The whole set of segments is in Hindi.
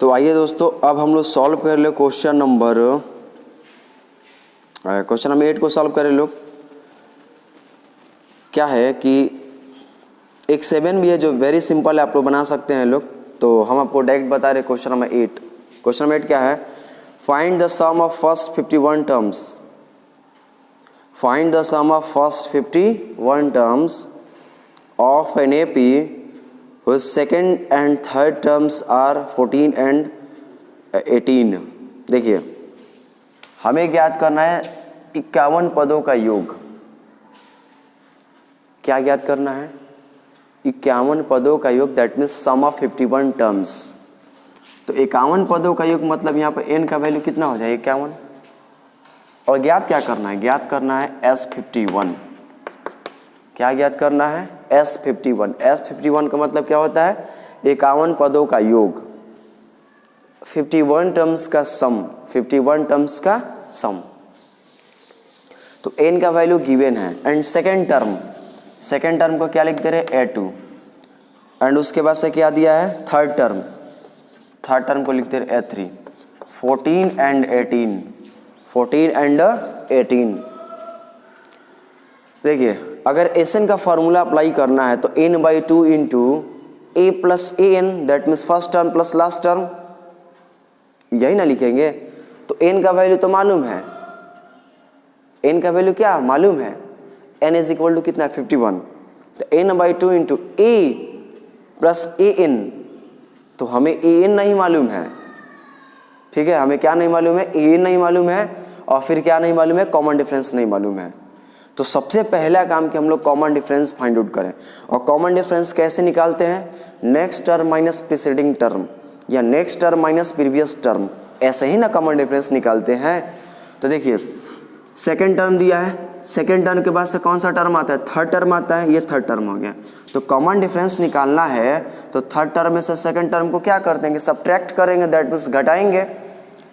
तो आइए दोस्तों, अब हम लोग सॉल्व कर ले क्वेश्चन नंबर 8 को सॉल्व करें लोग। क्या है कि एक 7 भी है जो वेरी सिंपल है, आप लोग बना सकते हैं लोग। तो हम आपको डायरेक्ट बता रहे क्वेश्चन नंबर 8। क्वेश्चन नंबर 8 क्या है? Find the sum of first 51 terms. Find the sum of first 51 terms of an AP whose second and third terms are 14 and 18। देखिए, हमें ज्ञात करना है 51 पदों का योग। क्या ज्ञात करना है? 51 पदों का योग, that means sum of 51 terms. तो 51 पदों का योग मतलब यहाँ पर n का वैल्यू कितना हो जाए? 51। और ज्ञात क्या करना है? ज्ञात करना है S51। क्या ज्ञात करना है? S51। S51 का मतलब क्या होता है? 51 पदों का योग, 51 टर्म्स का सम, 51 टर्म्स का सम। तो n का वैल्यू गिवन है। एंड सेकेंड टर्म को क्या लिख दे रहे? A2। एंड उसके बाद से क्या दिया है? थर्ड टर्म को लिख दे रहे A3। 14 एंड 18। देखिए, अगर Sn का फॉर्मूला अप्लाई करना है तो n/2 into a plus an, that means first term plus last term, यही ना लिखेंगे। तो n का वैल्यू तो मालूम है। n का वैल्यू क्या मालूम है? n इज इक्वल टू कितना? 51। तो n/2 into a plus an, तो हमें an नहीं मालूम है। ठीक है, हमें क्या नहीं मालूम है? an नहीं मालूम है। और फिर क्या नहीं मालूम है? कॉमन डिफरेंस नहीं मालूम है। तो सबसे पहला काम कि हम लोग कॉमन डिफरेंस फाइंड आउट करें। और कॉमन डिफरेंस कैसे निकालते हैं? Next term minus preceding term, या next term minus previous term, ऐसे ही ना कॉमन डिफरेंस निकालते हैं। तो देखिए, सेकेंड टर्म दिया है, सेकेंड टर्म के बाद से कौन सा टर्म आता है? थर्ड टर्म आता है। ये थर्ड टर्म हो गया। तो कॉमन डिफरेंस निकालना है तो थर्ड टर्म में से सेकेंड टर्म को क्या कर देंगे? सब्ट्रैक्ट करेंगे, दैट मीन्स घटाएंगे।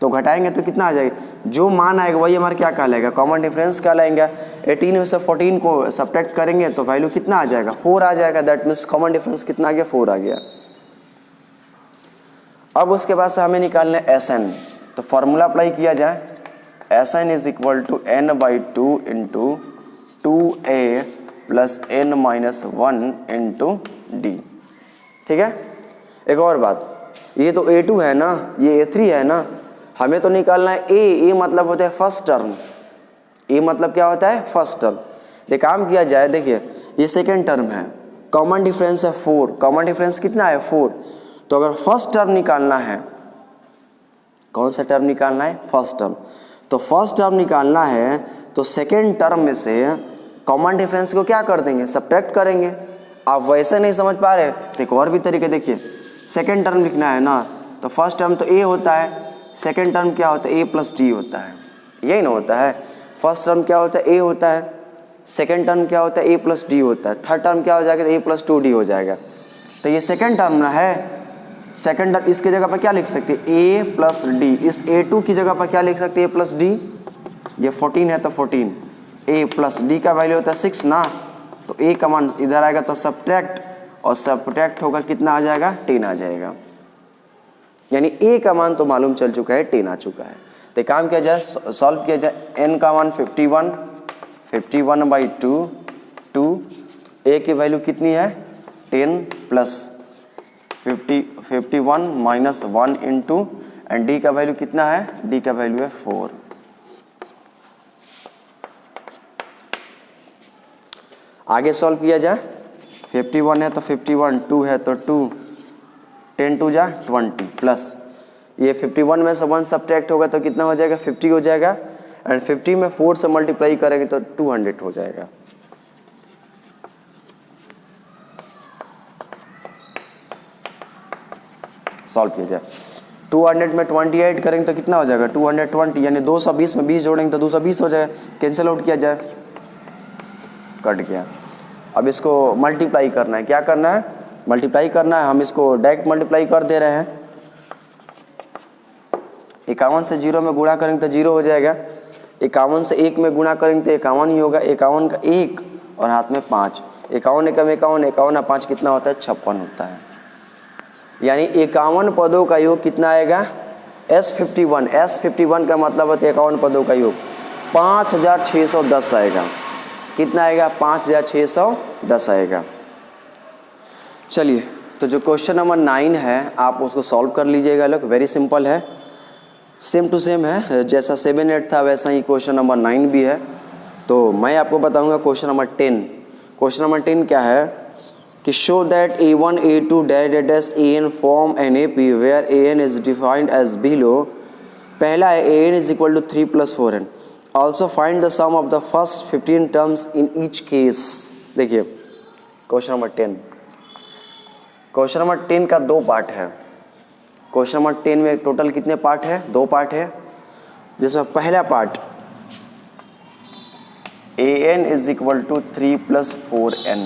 तो घटाएंगे तो कितना आ जाएगा? जो मान आएगा वही हमारा क्या कहलाएगा? कॉमन डिफरेंस कहलाएगा। 18 में से 14 को सब्ट्रैक्ट करेंगे तो वैल्यू कितना आ जाएगा? 4 आ जाएगा। दैट मीन्स कॉमन डिफरेंस कितना आ गया? 4 आ गया। अब उसके बाद से हमें निकालना है Sn। तो फॉर्मूला अप्लाई किया जाए। Sn is equal to n/2 into 2a plus n-1 into d। ठीक है। एक और बात, ये तो A2 है ना, ये A3 है ना, हमें तो निकालना है A मतलब होता है फर्स्ट टर्म। A मतलब क्या होता है? First term. ये काम किया जाए, देखिए ये सेकेंड टर्म है, कॉमन डिफरेंस है 4। कॉमन डिफरेंस कितना है? 4। तो अगर फर्स्ट टर्म निकालना है, कौन सा टर्म निकालना है? First term. तो फर्स्ट टर्म निकालना है तो सेकेंड टर्म में से कॉमन डिफरेंस को क्या कर देंगे? सब्ट्रैक्ट करेंगे। आप वैसे नहीं समझ पा रहे तो एक और भी तरीके देखिए। सेकेंड टर्म लिखना है ना, तो फर्स्ट टर्म तो A होता है, सेकेंड टर्म क्या होता है? A प्लस D होता है, यही ना होता है। फर्स्ट टर्म क्या होता है? A होता है, सेकेंड टर्म क्या होता है? A प्लस D होता है, थर्ड टर्म क्या हो जाएगा? A प्लस 2D हो जाएगा। तो ये सेकेंड टर्म ना है, सेकेंड टर्म इसके जगह पर क्या लिख सकते हैं? A plus D। इस A2 की जगह पर क्या लिख सकते हैं? A plus D। ये 14 है तो 14, A प्लस D का वैल्यू होता है 6 ना, तो A का मान इधर आएगा तो सब्ट्रैक्ट, और सब्ट्रैक्ट होकर कितना आ जाएगा? 10 आ जाएगा। यानी A का मान तो मालूम चल चुका है, 10 आ चुका है। तो काम किया जाए, सॉल्व किया जाए। n का मान 51/2, 2 A की वैल्यू कितनी है? 10 plus 51 minus 1 into, and D का वैल्यू कितना है? D का वैल्यू है 4। आगे सॉल्व किया जाए। 51 है तो 51, 2 है तो 2, 10 2 जा 20 प्लस ये 51 में से 1 सब्ट्रैक्ट होगा तो कितना हो जाएगा? 50 हो जाएगा। एंड 50 में 4 से मल्टीप्लाई करेंगे तो 200 हो जाएगा। सॉल्व किया जाए। 200 में 20 ऐड करेंगे तो कितना हो जाएगा? 220, यानी 220 में 20 जोड़ेंगे तो 220 हो जाएगा। कैंसिल आउट किया जाए, कट गया। अब इसको मल्टीप्लाई करना है। क्या करना है? मल्टीप्लाई करना है। हम इसको डायरेक्ट मल्टीप्लाई कर दे रहे हैं। 51 से 0 में गुणा करेंगे तो 0 हो जाएगा। 51 से 1 में गुणा करेंगे तो 51 ही होगा। 51 का 1 और हाथ में 5, 51 एकम 51, 51 5 कितना होता है? 56 होता है। यानी 51 पदों का योग कितना आएगा, S51 का मतलब होता है 51 पदों का योग 5610 आएगा। कितना आएगा, 5610 आएगा। चलिए, तो जो क्वेश्चन नंबर 9 है आप उसको सॉल्व कर लीजिएगा लोग, वेरी सिंपल है, सेम टू सेम है, जैसा 7, 8 था वैसा ही क्वेश्चन नंबर 9 भी है। तो मैं आपको बताऊंगा क्वेश्चन नंबर 10। क्वेश्चन नंबर 10 क्या है कि show that A1 A2 dash dash AN form an AP where AN is defined as below. पहला है AN is equal to 3 + 4n। Also find the sum of the first 15 terms in each case. देखिए क्वेश्चन नंबर 10, क्वेश्चन नंबर 10 का 2 पार्ट है। क्वेश्चन नंबर 10 में टोटल कितने पार्ट है, 2 पार्ट है, जिसमें पहला part AN is equal to 3 + 4n,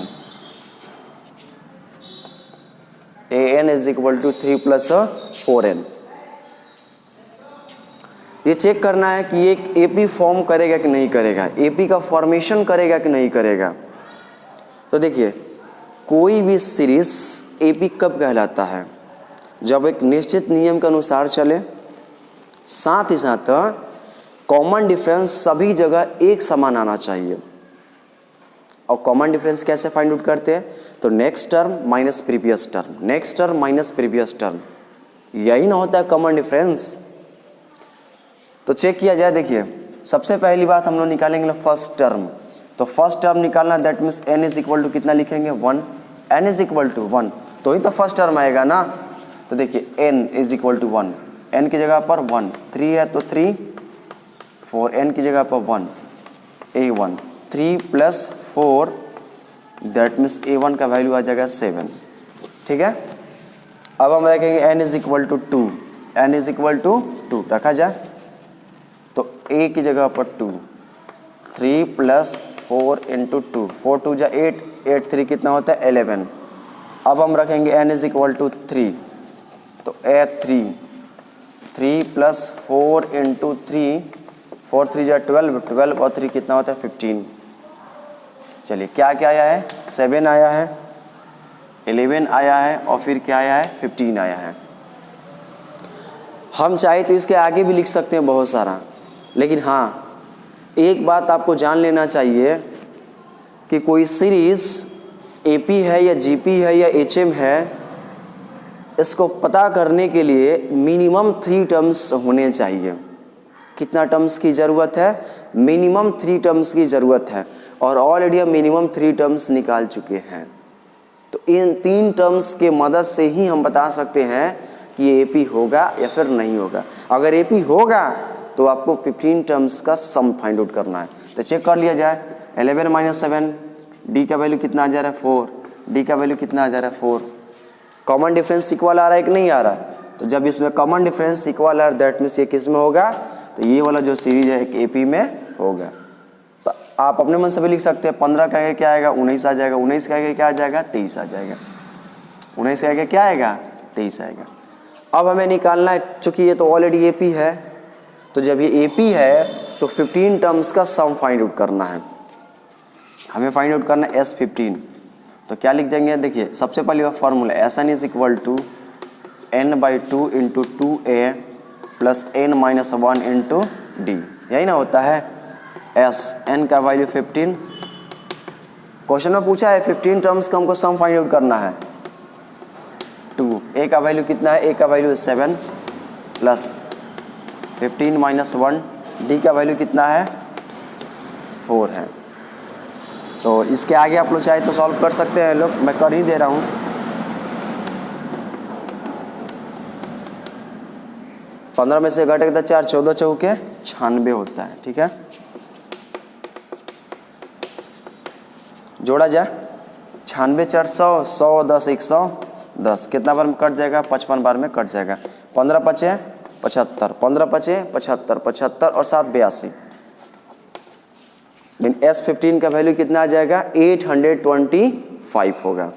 AN is equal to 3 + 4n। ये चेक करना है कि ये AP फॉर्म करेगा कि नहीं करेगा, AP का फॉर्मेशन करेगा कि नहीं करेगा। तो देखिए कोई भी सीरीज AP कब कहलाता है, जब एक निश्चित नियम के अनुसार चले, साथ ही साथ कॉमन डिफरेंस सभी जगह एक समान आना चाहिए। और कॉमन डिफरेंस कैसे फाइंड आउट करते हैं, तो next term minus previous term, next term minus previous term, यही ना होता है कॉमन डिफरेंस। तो चेक किया जाए, देखिए सबसे पहली बात हम लोग निकालेंगे फर्स्ट टर्म। तो फर्स्ट टर्म निकालना, that means n is equal to कितना लिखेंगे, 1, n इज इक्वल टू 1, तो ही तो फर्स्ट टर्म आएगा ना। तो देखिए n is equal to 1, n की जगह पर 1, 3 है तो 3, 4, n की जगह पर 1, A1, 3 + 4 दैट मीन्स A1 का वैल्यू आ जाएगा 7, ठीक है। अब हम रखेंगे n is equal to 2, n is equal to 2 रखा जाए, तो A की जगह पर 2, 3 + 4 × 2, 4 2 जा 8, 8 3 कितना होता है 11। अब हम रखेंगे n इज इक्वल टू 3, तो A3, 3 + 4 × 3, 4 3 जा 12, 12 और 3 कितना होता है 15। चलिए क्या क्या आया है, 7 आया है, 11 आया है और फिर क्या आया है 15 आया है। हम चाहे तो इसके आगे भी लिख सकते हैं बहुत सारा, लेकिन हाँ एक बात आपको जान लेना चाहिए कि कोई सीरीज AP है या GP है या HM है, इसको पता करने के लिए मिनिमम 3 टर्म्स होने चाहिए। कितना टर्म्स की ज़रूरत है, मिनिमम 3 टर्म्स की ज़रूरत है, और ऑलरेडी हम मिनिमम 3 टर्म्स निकाल चुके हैं। तो इन 3 टर्म्स के मदद से ही हम बता सकते हैं कि ये AP होगा या फिर नहीं होगा। अगर AP होगा तो आपको 15 टर्म्स का सम फाइंड आउट करना है। तो चेक कर लिया जाए, 11 - 7, D का वैल्यू कितना आ जा रहा है 4, D का वैल्यू कितना आ जा रहा है 4। कॉमन डिफरेंस इक्वल आ रहा है कि नहीं आ रहा है, तो जब इसमें कॉमन डिफरेंस इक्वल आ रहा है दैट मीन्स ये किस में होगा, तो ये वाला जो सीरीज है एक AP में होगा। तो आप अपने मन से भी लिख सकते हैं, 15 का आगे क्या आएगा 19 आ जाएगा, 19 का आगे क्या आ जाएगा 23 आ जाएगा, 19 का आगे क्या आएगा 23 आएगा। अब हमें निकालना है, चूँकि ये तो ऑलरेडी AP है, तो जब ये AP है तो 15 टर्म्स का सम फाइंड आउट करना है। हमें फाइंड आउट करना है S15। तो क्या लिख जाएंगे, देखिए सबसे पहले formula SN is equal to n/2 × 2A + n - 1 × D, यही ना होता है। n का वैल्यू 15, क्वेश्चन में पूछा है 15 टर्म्स का हमको सम फाइंड आउट करना है। 2, A का वैल्यू कितना है, A का वैल्यू 7 + 15 - 1, D का वैल्यू कितना है 4 है। तो इसके आगे आप लोग चाहे तो सॉल्व कर सकते हैं लोग, मैं कर ही दे रहा हूँ। पंद्रह में से घट के 4, 14 चौके 96 होता है, ठीक है। जोड़ा जाए 96 4 100, 100 10 110, कितना बार में कट जाएगा 55 बार में कट जाएगा। 15 × 5 = 75, 15 × 5 = 75, 75 और 7 = 82। लेकिन S15 का वैल्यू कितना आ जाएगा 825 होगा।